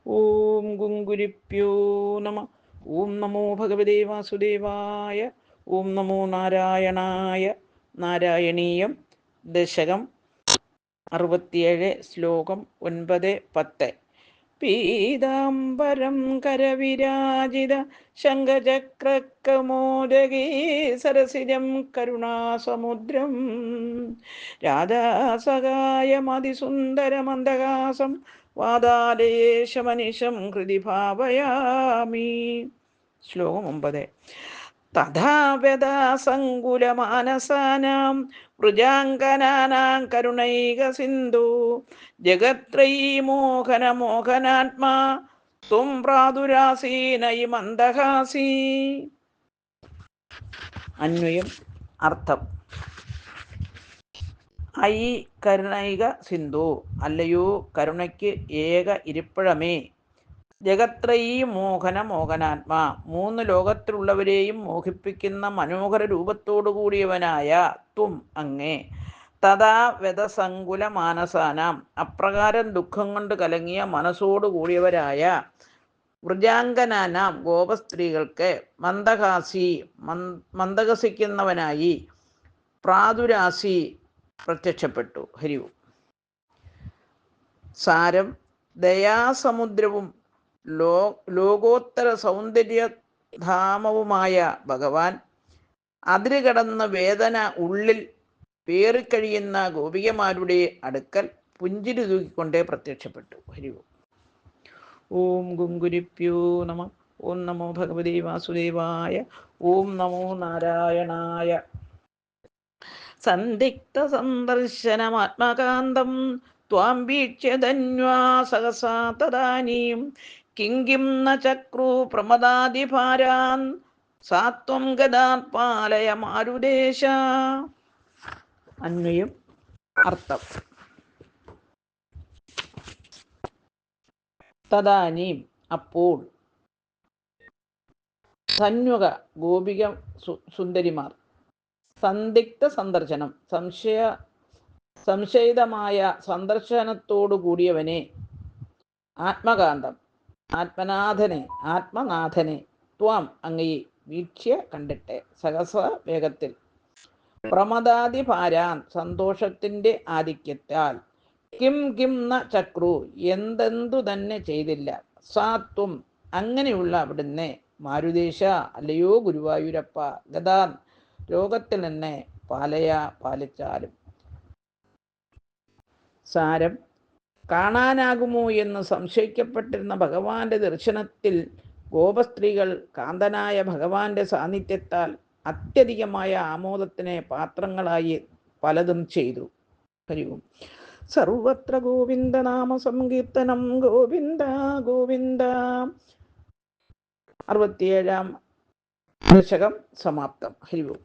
ഓം ഗുങ്കുരിപ്യോ നമ. ഓം നമോ ഭഗവതേ വാസുദേവായ. ഓം നമോ നാരായണായ. നാരായണീയം ദശകം 67, ശ്ലോകം 9-10. പീതാംബരം കരവിരാജിത ശംഖചക്രകൗമോദഗീ സരസിജം കരുണാസമുദ്രം രാധാസഹായമതിസുന്ദരമന്ദഹാസം വാതാലേശമനിശം ഹൃദി ഭാവയാമി. ശ്ലോകം 9. തഥാ വ്യഥാസങ്കുലമാനസാനാം വൃജാംഗനാനാം കരുണൈക സിന്ധു ജഗത്രയീ മോഹനാത്മാ ത്വം പ്രാദുരാസീനയി മന്ദഹാസി. അന്വയം. അർത്ഥം: ഐ കരുണൈക സിന്ധു, അല്ലയോ കരുണയ്ക്ക് ഏക ഇരിപ്പിടമേ. ജഗത്രയീ മോഹനാത്മാ, 3 ലോകത്തിലുള്ളവരെയും മോഹിപ്പിക്കുന്ന മനോഹര രൂപത്തോടുകൂടിയവനായ ത്വം അങ്ങേ. തഥാ വ്യതസങ്കുല മാനസാനാം, അപ്രകാരം ദുഃഖം കൊണ്ട് കലങ്ങിയ മനസ്സോടുകൂടിയവരായ വൃജാംഗനാനാം, ഗോപസ്ത്രീകൾക്ക് മന്ദഹാസി, മന്ദഹസിക്കുന്നവനായി പ്രാദുരാസി, പ്രത്യക്ഷപ്പെട്ടു. ഹരിവും. സാരം: ദയാസമുദ്രവും ലോകോത്തര സൗന്ദര്യധാമവുമായ ഭഗവാൻ അതിരുകടന്ന വേദന ഉള്ളിൽ പേറിക്കഴിയുന്ന ഗോപികമാരുടെ അടുക്കൽ പുഞ്ചിരി തൂക്കിക്കൊണ്ടേ പ്രത്യക്ഷപ്പെട്ടു. ഹരിവും. ഓം ഗുങ്കുരിപ്യോ നമ. ഓം നമോ ഭഗവതേ വാസുദേവായ. ഓം നമോ നാരായണായ. സന്ദിഗ്ധ സന്ദർശനമാത്മകാന്തം ത്വാം വീക്ഷ്യ ധന്വാ സഹസാ തദാനീം കിം ന ചക്രു പ്രമദാദിഭാരാൻ സാത്വം ഗദാത്പാലയ മാരുദേശ. അന്വയം. അർത്ഥം: തദാനീം, അപ്പോൾ. ധന്വക, ഗോപിക സുന്ദരിമാർ. സന്ദിഗ്ധ സന്ദർശനം, സംശയിതമായ സന്ദർശനത്തോടു കൂടിയവനെ. ആത്മകാന്തം, ആത്മനാഥനെ. ത്വാം, അങ്ങയെ. വീക്ഷ്യ, കണ്ടിട്ട്. സഹസ, വേഗത്തിൽ. പ്രമദാദിഭാരാൻ, സന്തോഷത്തിൻ്റെ ആധിക്യത്താൽ. കിം ന ചക്രു, എന്തെന്തു തന്നെ ചെയ്തില്ല. സാത്വം, അങ്ങനെയുള്ള അവിടുന്ന്. മാരുദേശ, അല്ലയോ ഗുരുവായൂരപ്പ. ഗതാൻ, രോഗത്തിൽ നിന്ന്. പാലിച്ചാലും. സാരം: കാണാനാകുമോ എന്ന് സംശയിക്കപ്പെട്ടിരുന്ന ഭഗവാന്റെ ദർശനത്തിൽ ഗോപസ്ത്രീകൾ കാന്തനായ ഭഗവാന്റെ സാന്നിധ്യത്താൽ അത്യധികമായ ആമോദത്തിന് പാത്രങ്ങളായി പലതും ചെയ്തു. ഹരിവും. സർവത്ര ഗോവിന്ദ നാമ സങ്കീർത്തനം. ഗോവിന്ദ ഗോവിന്ദ. 67-ാം ദശകം സമാപ്തം. ഹരിവും.